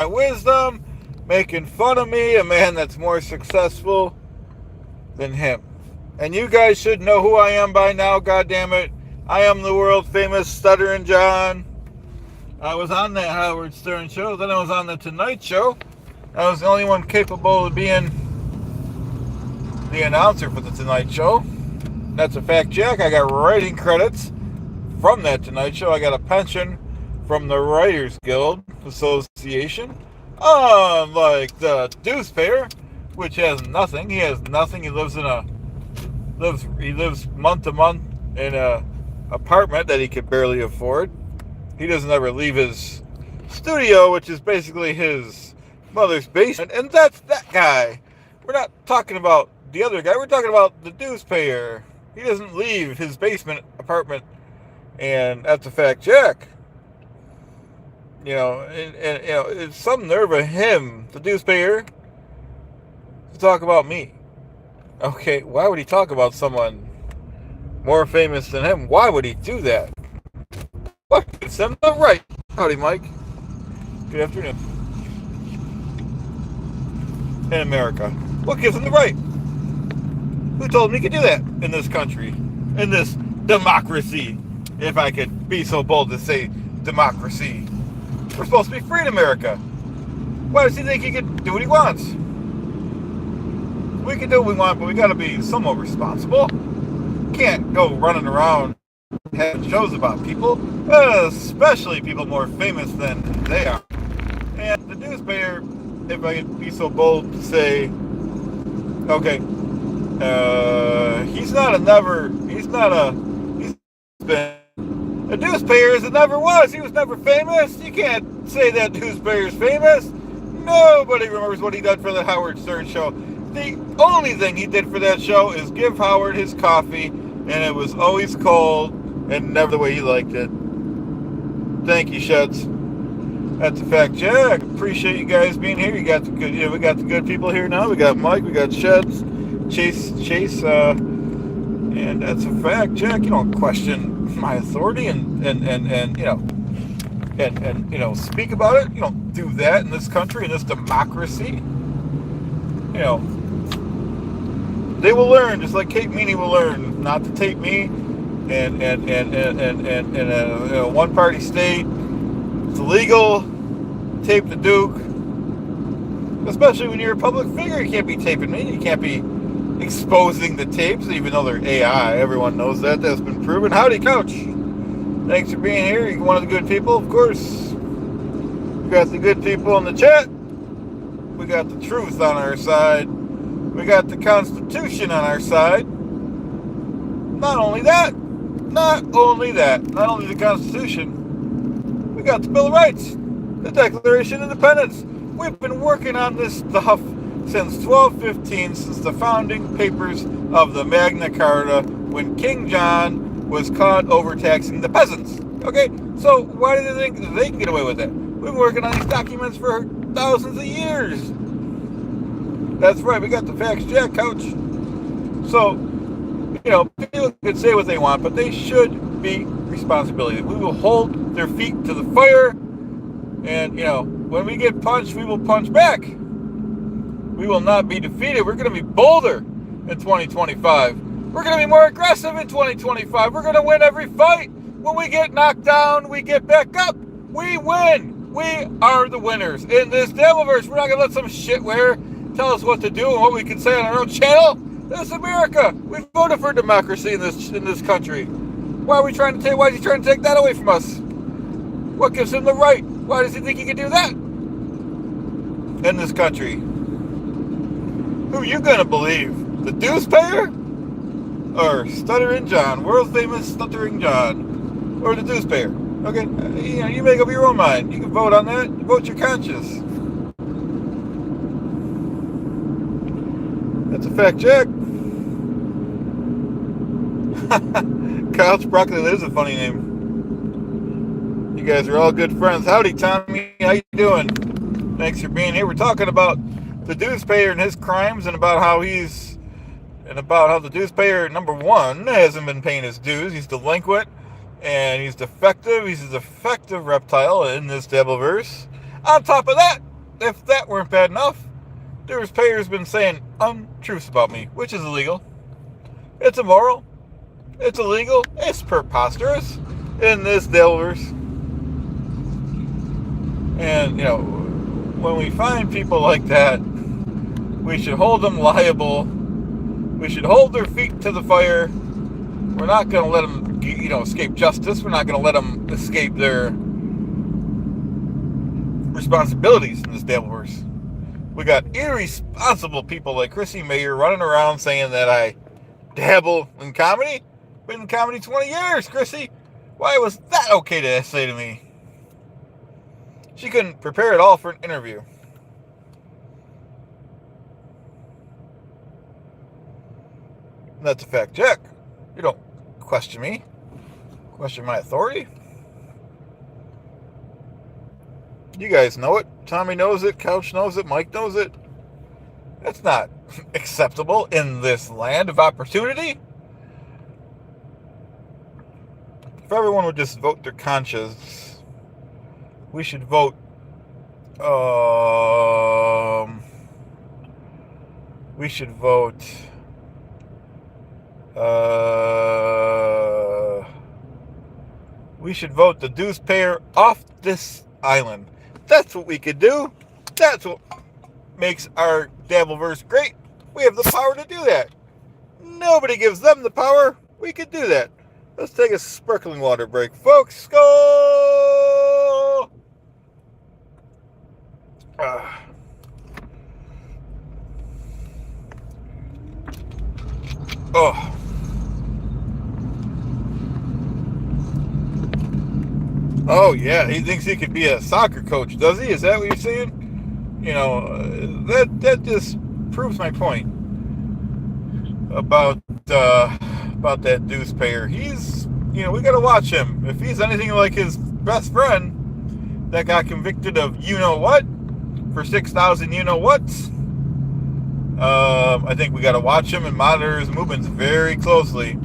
my wisdom, making fun of me, a man that's more successful than him. And you guys should know who I am by now, goddammit. I am the world famous Stuttering John. I was on that Howard Stern show, then I was on the Tonight Show. I was the only one capable of being the announcer for the Tonight Show. That's a fact, Jack. I got writing credits from that Tonight Show. I got a pension from the Writers Guild Association. Unlike the Deuce Payer, which has nothing. He has nothing. He lives month to month in a apartment that he could barely afford. He doesn't ever leave his studio, which is basically his mother's basement. And that's that guy. We're not talking about the other guy. We're talking about the Deuce Payer. He doesn't leave his basement apartment. And that's a fact, Jack. You know, and you know, it's some nerve of him, the Deuce Payer, to talk about me. Okay, why would he talk about someone more famous than him? Why would he do that? What gives him the right? Howdy, Mike. Good afternoon. In America. What gives him the right? Who told him he could do that in this country? In this democracy? If I could be so bold to say democracy. We're supposed to be free in America. Why does he think he can do what he wants? We can do what we want, but we gotta be somewhat responsible. Can't go running around having shows about people, especially people more famous than they are. And the Deuce Payer, if I could be so bold to say, okay, he's been a Deuce Payer as it never was. He was never famous. You can't say that Deuce Payer's famous. Nobody remembers what he did for the Howard Stern show. The only thing he did for that show is give Howard his coffee, and it was always cold and never the way he liked it. Thank you, Sheds. That's a fact, Jack. Appreciate you guys being here. You got the good, we got the good people here now. We got Mike, we got Sheds, Chase, and that's a fact, Jack. You don't question my authority and speak about it. You don't do that in this country, in this democracy. You know, they will learn, just like Kate Meany will learn not to tape me and a one-party state. It's illegal. Tape the Duke, especially when you're a public figure. You can't be taping me. You can't be exposing the tapes, even though they're AI. Everyone knows that. That's been proven. Howdy, Coach. Thanks for being here. You're one of the good people, of course. We got the good people in the chat. We got the truth on our side. We got the Constitution on our side. Not only the Constitution, we got the Bill of Rights, the Declaration of Independence. We've been working on this stuff since 1215, since the founding papers of the Magna Carta, when King John was caught overtaxing the peasants. Okay, so why do they think they can get away with it? We've been working on these documents for thousands of years. That's right, we got the facts, Jack, Coach. So, you know, people can say what they want, but they should be responsibility. We will hold their feet to the fire, and, you know, when we get punched, we will punch back. We will not be defeated. We're going to be bolder in 2025. We're going to be more aggressive in 2025. We're going to win every fight. When we get knocked down, we get back up. We win. We are the winners in this Devilverse. We're not going to let some shitware tell us what to do and what we can say on our own channel. This is America. We voted for democracy in this country. Why is he trying to take that away from us? What gives him the right? Why does he think he can do that in this country? Who are you gonna believe? The Deuce Payer? Or Stuttering John, world famous Stuttering John? Or the Deuce Payer? Okay, you know, you make up your own mind. You can vote on that. Vote your conscience. That's a fact, Jack. Couch Broccoli is a funny name. You guys are all good friends. Howdy, Tommy. How you doing? Thanks for being here. We're talking about the Deuce Payer and his crimes, and about how the Deuce Payer, number one, hasn't been paying his dues. He's delinquent, and he's defective. He's a defective reptile in this Devilverse. On top of that, if that weren't bad enough, dues payers been saying untruths about me, which is illegal. It's immoral. It's illegal. It's preposterous in this Delverse. And, when we find people like that, we should hold them liable. We should hold their feet to the fire. We're not going to let them, escape justice. We're not going to let them escape their responsibilities in this Delverse. We got irresponsible people like Chrissy Mayer running around saying that I dabble in comedy. Been in comedy 20 years, Chrissy. Why was that okay to say to me? She couldn't prepare at all for an interview. And that's a fact check. You don't question me. Question my authority. You guys know it. Tommy knows it. Couch knows it. Mike knows it. That's not acceptable in this land of opportunity. If everyone would just vote their conscience, we should vote. We should vote. We should vote the dues payer off this island. That's what we could do. That's what makes our Dabbleverse great. We have the power to do that. Nobody gives them the power. We could do that. Let's take a sparkling water break, folks. Go! Oh. Oh, yeah. He thinks he could be a soccer coach, does he? Is that what you're saying? That just proves my point about that dues payer. He's, we got to watch him. If he's anything like his best friend that got convicted of you-know-what for 6,000 you-know-whats, I think we got to watch him and monitor his movements very closely.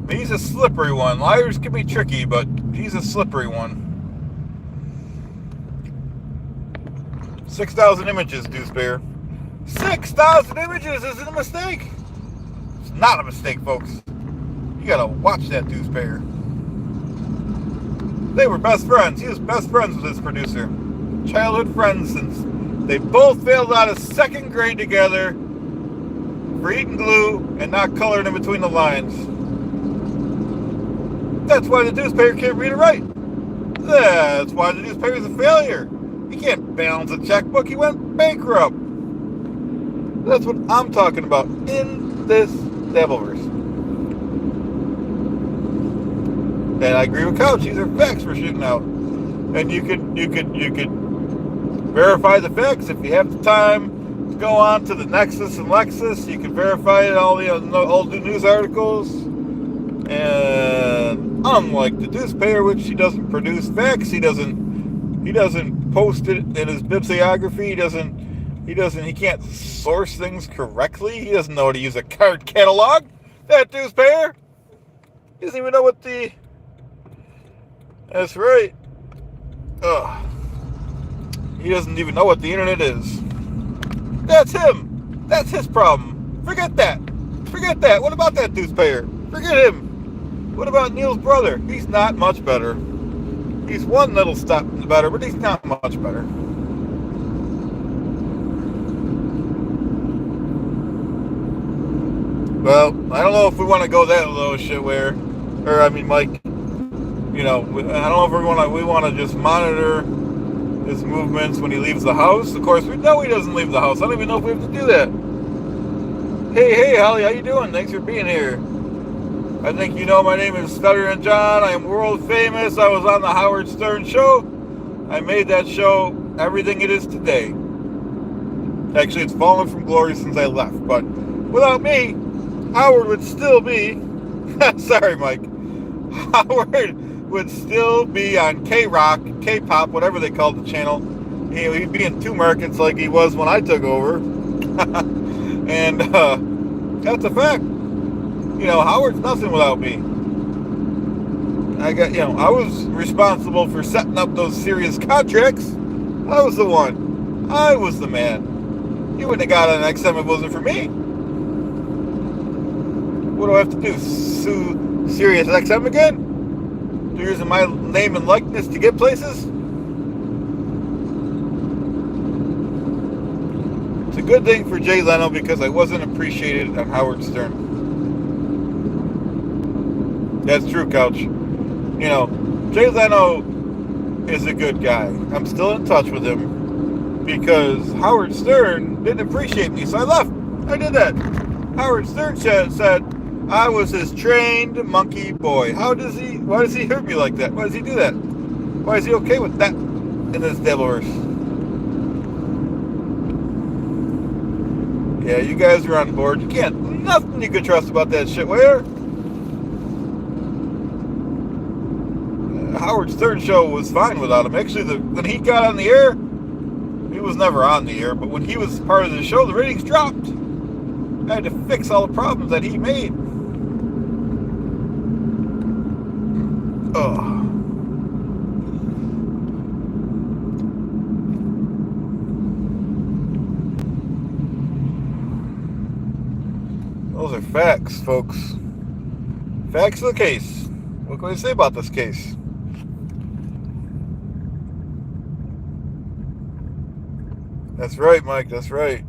He's a slippery one. Liars can be tricky, but he's a slippery one. 6,000 images, dues payer. 6,000 images isn't a mistake. It's not a mistake, folks. You gotta watch that dues payer. They were best friends. He was best friends with his producer. Childhood friends since they both failed out of second grade together for eating glue and not coloring in between the lines. That's why the dues payer can't read or write. That's why the dues payer is a failure. He can't balance a checkbook. He went bankrupt. That's what I'm talking about in this Dabbleverse. And I agree with Couch. These are facts we're shooting out. And you could verify the facts if you have the time to go on to the Nexus and Lexus. You can verify it, all the old news articles. And unlike the dues payer, which he doesn't produce facts, he doesn't post it in his bibliography. He can't source things correctly. He doesn't know how to use a card catalog. That dues payer. He doesn't even know what the... That's right. Ugh. He doesn't even know what the internet is. That's him. That's his problem. Forget that. Forget that. What about that dues payer? Forget him. What about Neil's brother? He's not much better. He's one little step better, but he's not much better. Well, I don't know if we want to go that low, Mike. I don't know if we want to just monitor his movements when he leaves the house. Of course, we know he doesn't leave the house. I don't even know if we have to do that. Hey, Holly, how you doing? Thanks for being here. I think you know my name is Stuttering John. I am world famous. I was on the Howard Stern show. I made that show everything it is today. Actually, it's fallen from glory since I left. But without me, Howard would still be... Sorry, Mike. Howard would still be on K-Rock, K-Pop, whatever they called the channel. He'd be in two markets like he was when I took over. And that's a fact. Howard's nothing without me. I was responsible for setting up those serious contracts. I was the one. I was the man. You wouldn't have got on XM if it wasn't for me. What do I have to do? Sue Sirius XM again? They're using my name and likeness to get places? It's a good thing for Jay Leno because I wasn't appreciated on Howard Stern. That's true, Couch. You know, Jay Leno is a good guy. I'm still in touch with him because Howard Stern didn't appreciate me, so I left. I did that. Howard Stern said I was his trained monkey boy. Why does he hurt me like that? Why does he do that? Why is he okay with that in this Devilverse? Yeah, you guys are on board. Nothing you can trust about that shit. Where? Howard Stern show was fine without him. Actually, when he got on the air, he was never on the air, but when he was part of the show, the ratings dropped. I had to fix all the problems that he made. Oh. Those are facts, folks. Facts of the case. What can I say about this case? That's right, Mike. That's right.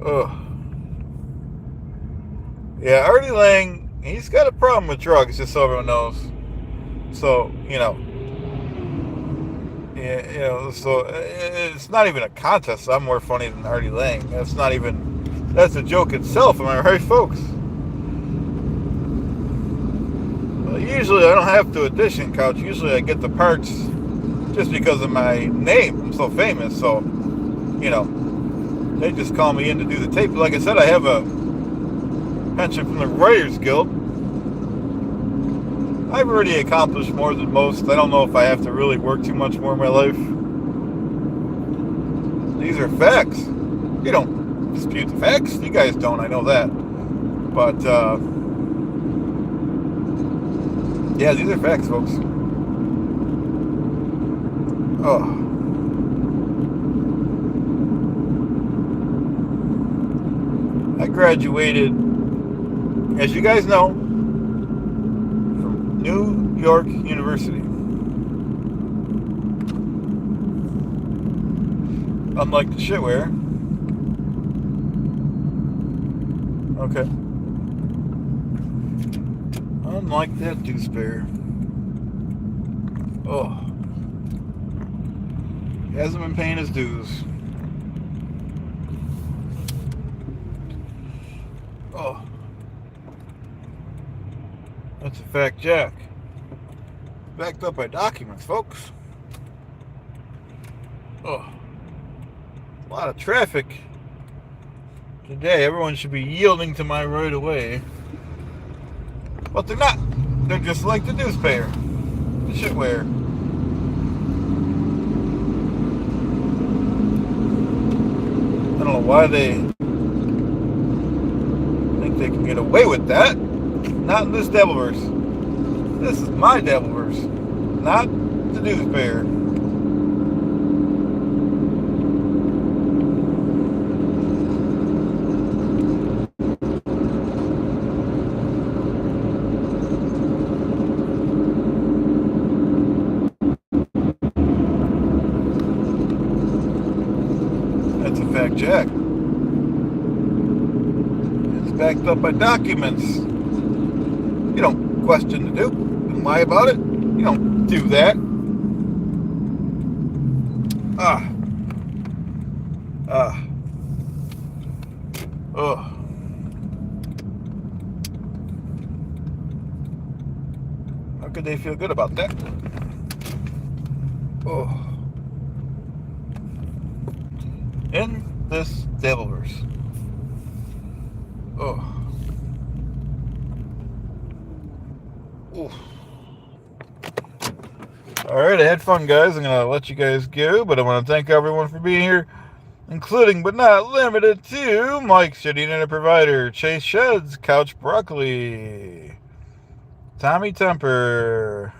Ugh. Yeah, Artie Lang, he's got a problem with drugs, just so everyone knows. So, yeah, so it's not even a contest. I'm more funny than Artie Lang. That's a joke itself. Am I right, folks? Well, usually I don't have to audition, Couch. Usually I get the parts just because of my name. I'm so famous, so, they just call me in to do the tape. Like I said, I have a pension from the Writers Guild. I've already accomplished more than most. I don't know if I have to really work too much more in my life. These are facts. You don't dispute the facts. You guys don't, I know that. But, yeah, these are facts, folks. Oh. I graduated, as you guys know, from New York University. Unlike the shitware. Okay. Unlike that deuce bear. Oh. He hasn't been paying his dues. Oh. That's a fact, Jack. Backed up by documents, folks. Oh. A lot of traffic today. Everyone should be yielding to my right of way. But they're not. They're just like the deuce payer. The shitware. I don't know why they think they can get away with that. Not in this Devilverse. This is my Devilverse. Not the deuce payer. Jack. It's backed up by documents. You don't question the Duke and lie about it. You don't do that. Ugh. How could they feel good about that? Oh. In this Devilverse. Oh. Oof. Alright, I had fun, guys. I'm going to let you guys go, but I want to thank everyone for being here, including but not limited to Mike, Shitty Internet Provider, Chase Sheds, Couch Broccoli, Tommy Temper,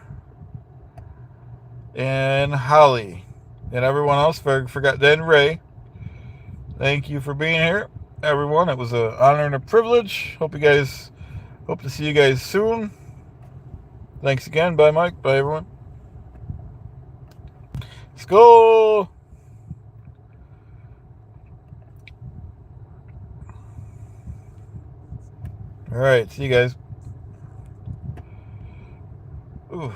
and Holly. and everyone else. Forgot Dan Ray. Thank you for being here, everyone. It was an honor and a privilege. Hope to see you guys soon. Thanks again. Bye, Mike. Bye, everyone. Let's go. All right. See you guys. Ooh.